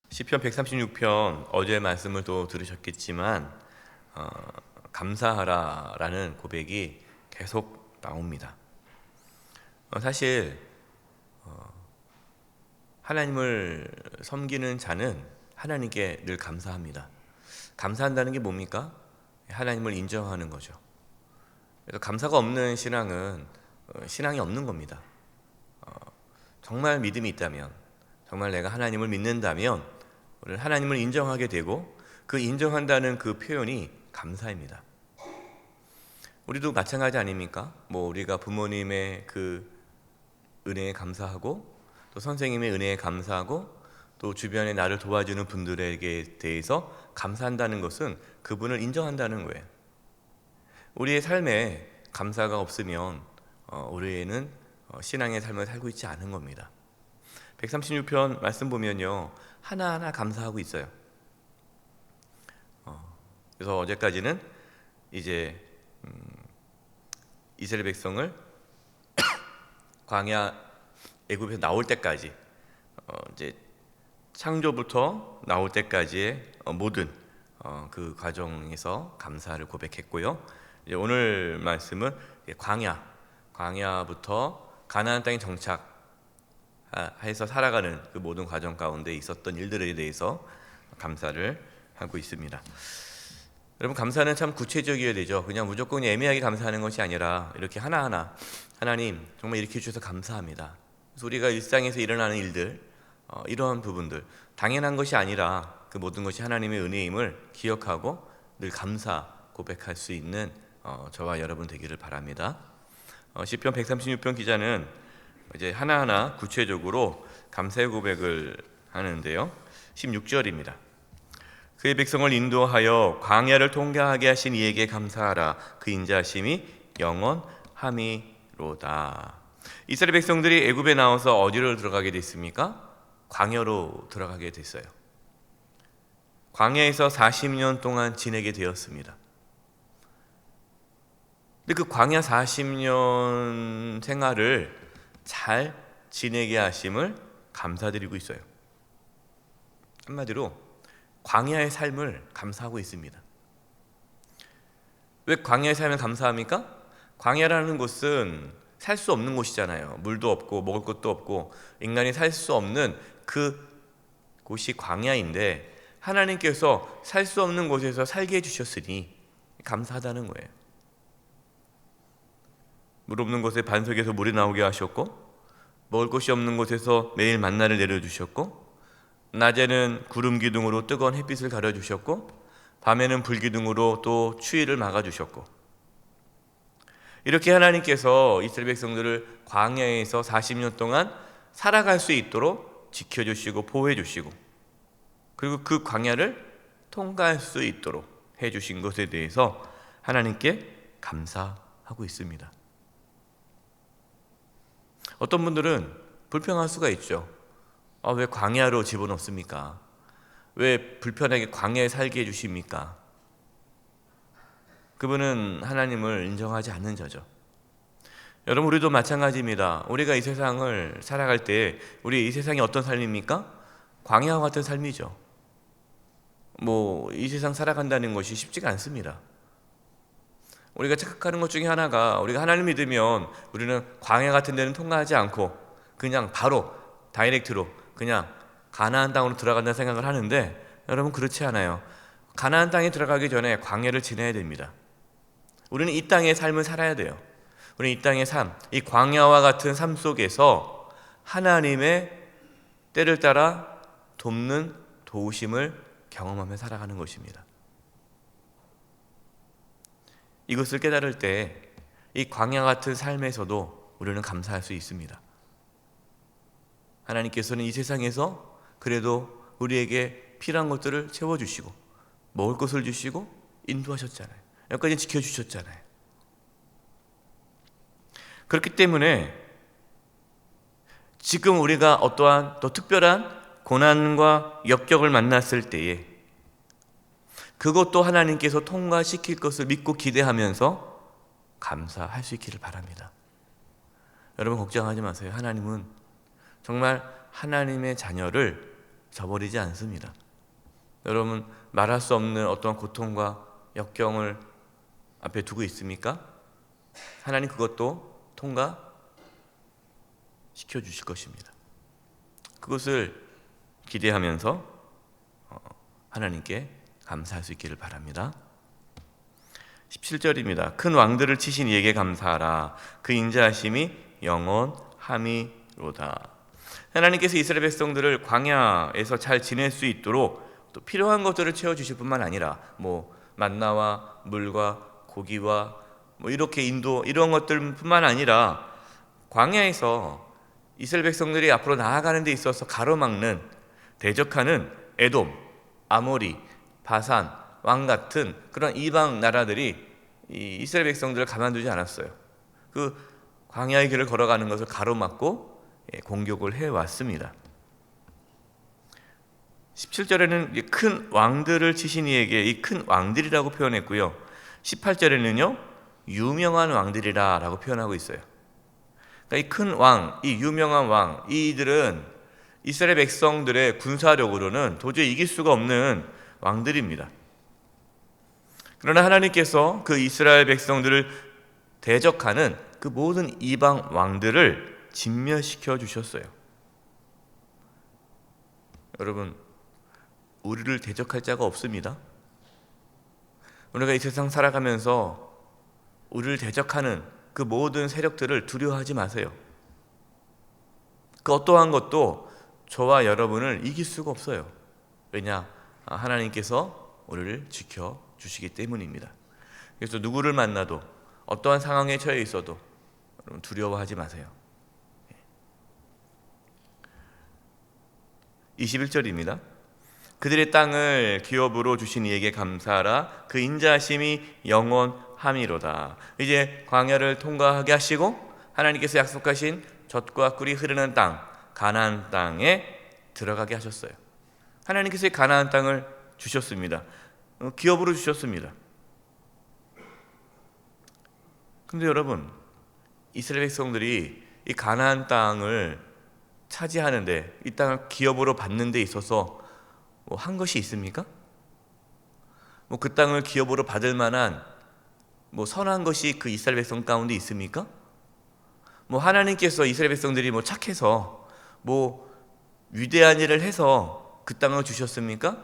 시편 136편 어제 말씀을 또 들으셨겠지만 감사하라라는 고백이 계속 나옵니다. 사실 하나님을 섬기는 자는 하나님께 늘 감사합니다. 감사한다는 게 뭡니까? 하나님을 인정하는 거죠. 그래서 감사가 없는 신앙은 신앙이 없는 겁니다. 정말 믿음이 있다면, 정말 내가 하나님을 믿는다면 우리는 하나님을 인정하게 되고, 그 인정한다는 그 표현이 감사입니다. 우리도 마찬가지 아닙니까? 우리가 부모님의 그 은혜에 감사하고, 또 선생님의 은혜에 감사하고, 또 주변에 나를 도와주는 분들에게 대해서 감사한다는 것은 그분을 인정한다는 거예요. 우리의 삶에 감사가 없으면 우리는 신앙의 삶을 살고 있지 않은 겁니다. 136편 말씀 보면요, 하나하나 감사하고 있어요. 그래서 어제까지는 이제 이스라엘 백성을 광야 애굽에서 나올 때까지, 이제 창조부터 나올 때까지의 모든 그 과정에서 감사를 고백했고요. 이제 오늘 말씀은 광야부터 가나안 땅에 정착해서 살아가는 그 모든 과정 가운데 있었던 일들에 대해서 감사를 하고 있습니다. 여러분, 감사는 참 구체적이어야 되죠. 그냥 무조건 애매하게 감사하는 것이 아니라 이렇게 하나하나 하나님 정말 이렇게 해주셔서 감사합니다. 그래서 우리가 일상에서 일어나는 일들, 이러한 부분들 당연한 것이 아니라 그 모든 것이 하나님의 은혜임을 기억하고 늘 감사 고백할 수 있는 저와 여러분 되기를 바랍니다. 시편 136편 기자는 이제 하나하나 구체적으로 감사의 고백을 하는데요. 16절입니다. 그의 백성을 인도하여 광야를 통과하게 하신 이에게 감사하라. 그 인자하심이 영원함이로다. 이스라엘 백성들이 애굽에 나와서 어디로 들어가게 됐습니까? 광야로 들어가게 됐어요. 광야에서 40년 동안 지내게 되었습니다. 근데 그 광야 40년 생활을 잘 지내게 하심을 감사드리고 있어요. 한마디로 광야의 삶을 감사하고 있습니다. 왜 광야의 삶을 감사합니까? 광야라는 곳은 살 수 없는 곳이잖아요. 물도 없고 먹을 것도 없고 인간이 살 수 없는 그 곳이 광야인데, 하나님께서 살 수 없는 곳에서 살게 해주셨으니 감사하다는 거예요. 물 없는 곳에 반석에서 물이 나오게 하셨고, 먹을 것이 없는 곳에서 매일 만나를 내려주셨고, 낮에는 구름 기둥으로 뜨거운 햇빛을 가려주셨고, 밤에는 불 기둥으로 또 추위를 막아주셨고, 이렇게 하나님께서 이스라엘 백성들을 광야에서 40년 동안 살아갈 수 있도록 지켜주시고 보호해주시고, 그리고 그 광야를 통과할 수 있도록 해주신 것에 대해서 하나님께 감사하고 있습니다. 어떤 분들은 불평할 수가 있죠. 왜 광야로 집어넣습니까? 왜 불편하게 광야에 살게 해주십니까? 그분은 하나님을 인정하지 않는 자죠. 여러분, 우리도 마찬가지입니다. 우리가 이 세상을 살아갈 때 우리 이 세상이 어떤 삶입니까? 광야와 같은 삶이죠. 이 세상 살아간다는 것이 쉽지가 않습니다. 우리가 착각하는 것 중에 하나가, 우리가 하나님 믿으면 우리는 광야 같은 데는 통과하지 않고 그냥 바로 다이렉트로 그냥 가나안 땅으로 들어간다는 생각을 하는데, 여러분, 그렇지 않아요. 가나안 땅에 들어가기 전에 광야를 지나야 됩니다. 우리는 이 땅의 삶을 살아야 돼요. 우리는 이 땅의 삶, 이 광야와 같은 삶 속에서 하나님의 때를 따라 돕는 도우심을 경험하며 살아가는 것입니다. 이것을 깨달을 때 이 광야 같은 삶에서도 우리는 감사할 수 있습니다. 하나님께서는 이 세상에서 그래도 우리에게 필요한 것들을 채워주시고 먹을 것을 주시고 인도하셨잖아요. 여기까지 지켜주셨잖아요. 그렇기 때문에 지금 우리가 어떠한 더 특별한 고난과 역경을 만났을 때에 그것도 하나님께서 통과시킬 것을 믿고 기대하면서 감사할 수 있기를 바랍니다. 여러분, 걱정하지 마세요. 하나님은 정말 하나님의 자녀를 저버리지 않습니다. 여러분, 말할 수 없는 어떤 고통과 역경을 앞에 두고 있습니까? 하나님 그것도 통과시켜 주실 것입니다. 그것을 기대하면서 하나님께 감사할 수 있기를 바랍니다. 17절입니다. 큰 왕들을 치신 이에게 감사하라. 그 인자하심이 영원함이로다. 하나님께서 이스라엘 백성들을 광야에서 잘 지낼 수 있도록 또 필요한 것들을 채워주실 뿐만 아니라 만나와 물과 고기와 이렇게 인도 이런 것들뿐만 아니라 광야에서 이스라엘 백성들이 앞으로 나아가는 데 있어서 가로막는 대적하는 에돔, 아모리, 바산, 왕 같은 그런 이방 나라들이 이 이스라엘 백성들을 가만두지 않았어요. 그 광야의 길을 걸어가는 것을 가로막고 공격을 해왔습니다. 17절에는 큰 왕들을 치신 이에게 이 큰 왕들이라고 표현했고요. 18절에는요 유명한 왕들이라 라고 표현하고 있어요. 그러니까 이 큰 왕, 이 유명한 왕, 이들은 이스라엘 백성들의 군사력으로는 도저히 이길 수가 없는 왕들입니다. 그러나 하나님께서 그 이스라엘 백성들을 대적하는 그 모든 이방 왕들을 진멸시켜 주셨어요. 여러분, 우리를 대적할 자가 없습니다. 우리가 이 세상 살아가면서 우리를 대적하는 그 모든 세력들을 두려워하지 마세요. 그 어떠한 것도 저와 여러분을 이길 수가 없어요. 왜냐? 하나님께서 우리를 지켜주시기 때문입니다. 그래서 누구를 만나도 어떠한 상황에 처해 있어도 두려워하지 마세요. 21절입니다. 그들의 땅을 기업으로 주신 이에게 감사하라. 그 인자하심이 영원함이로다. 이제 광야를 통과하게 하시고 하나님께서 약속하신 젖과 꿀이 흐르는 땅, 가나안 땅에 들어가게 하셨어요. 하나님께서 가나안 땅을 주셨습니다. 기업으로 주셨습니다. 근데 여러분, 이스라엘 백성들이 이 가나안 땅을 차지하는데, 이 땅을 기업으로 받는 데 있어서 한 것이 있습니까? 그 땅을 기업으로 받을 만한 선한 것이 그 이스라엘 백성 가운데 있습니까? 하나님께서 이스라엘 백성들이 착해서 위대한 일을 해서 그 땅을 주셨습니까?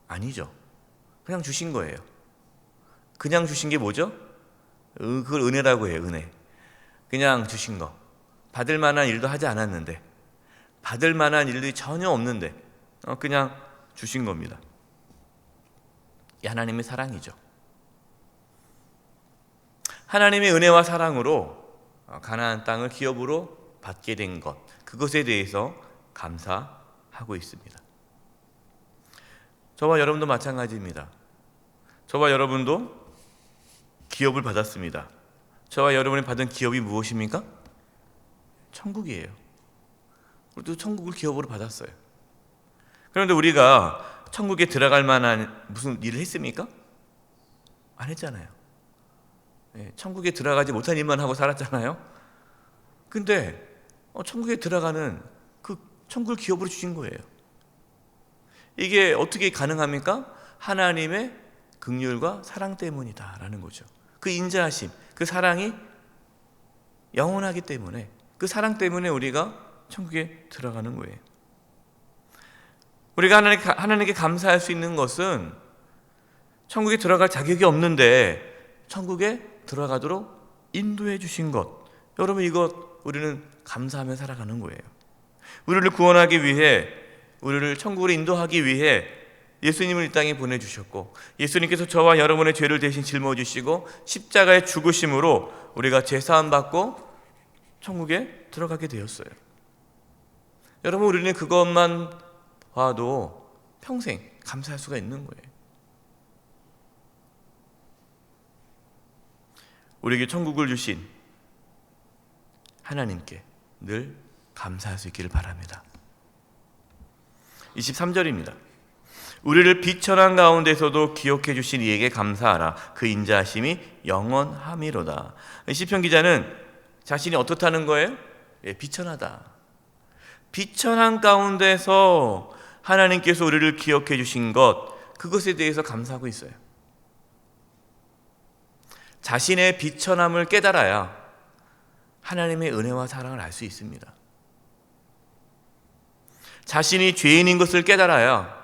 아니죠. 그냥 주신 거예요. 그냥 주신 게 뭐죠? 그걸 은혜라고 해요. 은혜. 그냥 주신 거. 받을 만한 일도 하지 않았는데, 받을 만한 일들이 전혀 없는데 그냥 주신 겁니다. 이 하나님의 사랑이죠. 하나님의 은혜와 사랑으로 가나안 땅을 기업으로 받게 된 것, 그것에 대해서 감사하고 있습니다. 저와 여러분도 마찬가지입니다. 저와 여러분도 기업을 받았습니다. 저와 여러분이 받은 기업이 무엇입니까? 천국이에요. 우리도 천국을 기업으로 받았어요. 그런데 우리가 천국에 들어갈 만한 무슨 일을 했습니까? 안 했잖아요. 천국에 들어가지 못한 일만 하고 살았잖아요. 근데 천국에 들어가는 그 천국을 기업으로 주신 거예요. 이게 어떻게 가능합니까? 하나님의 긍휼과 사랑 때문이다라는 거죠. 그 인자하심, 그 사랑이 영원하기 때문에, 그 사랑 때문에 우리가 천국에 들어가는 거예요. 우리가 하나님께 감사할 수 있는 것은 천국에 들어갈 자격이 없는데 천국에 들어가도록 인도해 주신 것, 여러분 이것 우리는 감사하며 살아가는 거예요. 우리를 구원하기 위해, 우리를 천국으로 인도하기 위해 예수님을 이 땅에 보내주셨고, 예수님께서 저와 여러분의 죄를 대신 짊어지시고 십자가의 죽으심으로 우리가 죄사함 받고 천국에 들어가게 되었어요. 여러분, 우리는 그것만 봐도 평생 감사할 수가 있는 거예요. 우리에게 천국을 주신 하나님께 늘 감사할 수 있기를 바랍니다. 23절입니다. 우리를 비천한 가운데서도 기억해 주신 이에게 감사하라. 그 인자하심이 영원함이로다. 시편 기자는 자신이 어떻다는 거예요? 비천하다. 비천한 가운데서 하나님께서 우리를 기억해 주신 것, 그것에 대해서 감사하고 있어요. 자신의 비천함을 깨달아야 하나님의 은혜와 사랑을 알 수 있습니다. 자신이 죄인인 것을 깨달아야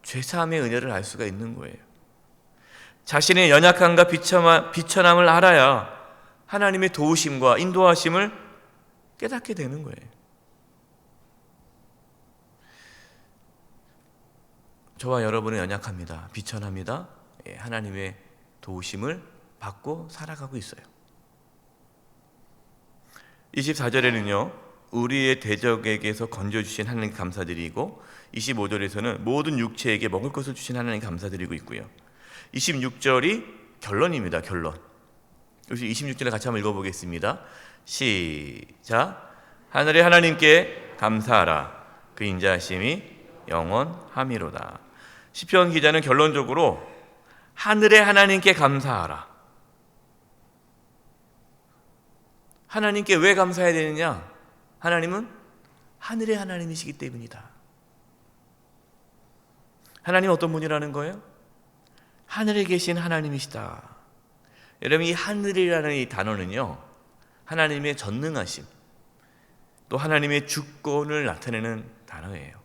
죄사함의 은혜를 알 수가 있는 거예요. 자신의 연약함과 비천함을 알아야 하나님의 도우심과 인도하심을 깨닫게 되는 거예요. 저와 여러분은 연약합니다. 비천합니다. 하나님의 도우심을 받고 살아가고 있어요. 24절에는요, 우리의 대적에게서 건져주신 하나님 감사드리고, 25절에서는 모든 육체에게 먹을 것을 주신 하나님 감사드리고 있고요. 26절이 결론입니다. 결론. 그래서 26절에 같이 한번 읽어보겠습니다. 시작. 하늘의 하나님께 감사하라. 그 인자하심이 영원함이로다. 시편 기자는 결론적으로 하늘의 하나님께 감사하라. 하나님께 왜 감사해야 되느냐? 하나님은 하늘의 하나님이시기 때문이다. 하나님은 어떤 분이라는 거예요? 하늘에 계신 하나님이시다. 여러분, 이 하늘이라는 이 단어는요, 하나님의 전능하심, 또 하나님의 주권을 나타내는 단어예요.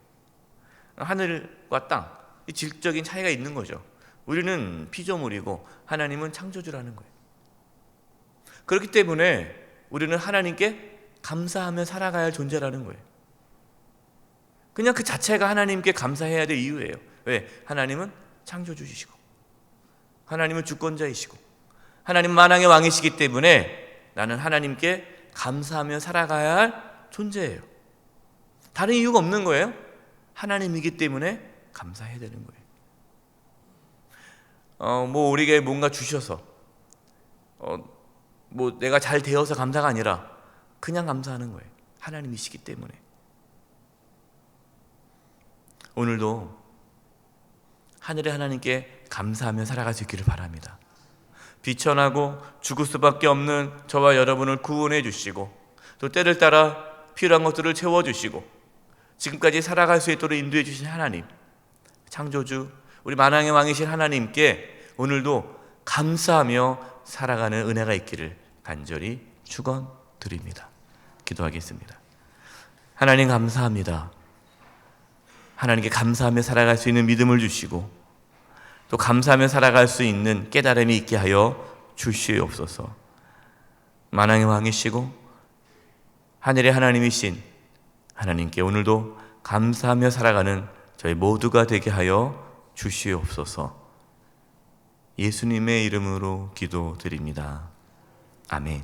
하늘과 땅, 이 질적인 차이가 있는 거죠. 우리는 피조물이고 하나님은 창조주라는 거예요. 그렇기 때문에 우리는 하나님께 감사하며 살아가야 할 존재라는 거예요. 그냥 그 자체가 하나님께 감사해야 될 이유예요. 왜? 하나님은 창조주이시고, 하나님은 주권자이시고, 하나님 만왕의 왕이시기 때문에 나는 하나님께 감사하며 살아가야 할 존재예요. 다른 이유가 없는 거예요. 하나님이기 때문에 감사해야 되는 거예요. 우리에게 뭔가 주셔서, 내가 잘 되어서 감사가 아니라 그냥 감사하는 거예요. 하나님이시기 때문에. 오늘도 하늘의 하나님께 감사하며 살아갈 수 있기를 바랍니다. 비천하고 죽을 수밖에 없는 저와 여러분을 구원해 주시고, 또 때를 따라 필요한 것들을 채워주시고, 지금까지 살아갈 수 있도록 인도해 주신 하나님, 창조주, 우리 만왕의 왕이신 하나님께 오늘도 감사하며 살아가는 은혜가 있기를 간절히 축원드립니다. 기도하겠습니다. 하나님 감사합니다. 하나님께 감사하며 살아갈 수 있는 믿음을 주시고, 또 감사하며 살아갈 수 있는 깨달음이 있게 하여 주시옵소서. 만왕의 왕이시고 하늘의 하나님이신 하나님께 오늘도 감사하며 살아가는 저희 모두가 되게 하여 주시옵소서. 예수님의 이름으로 기도드립니다. 아멘.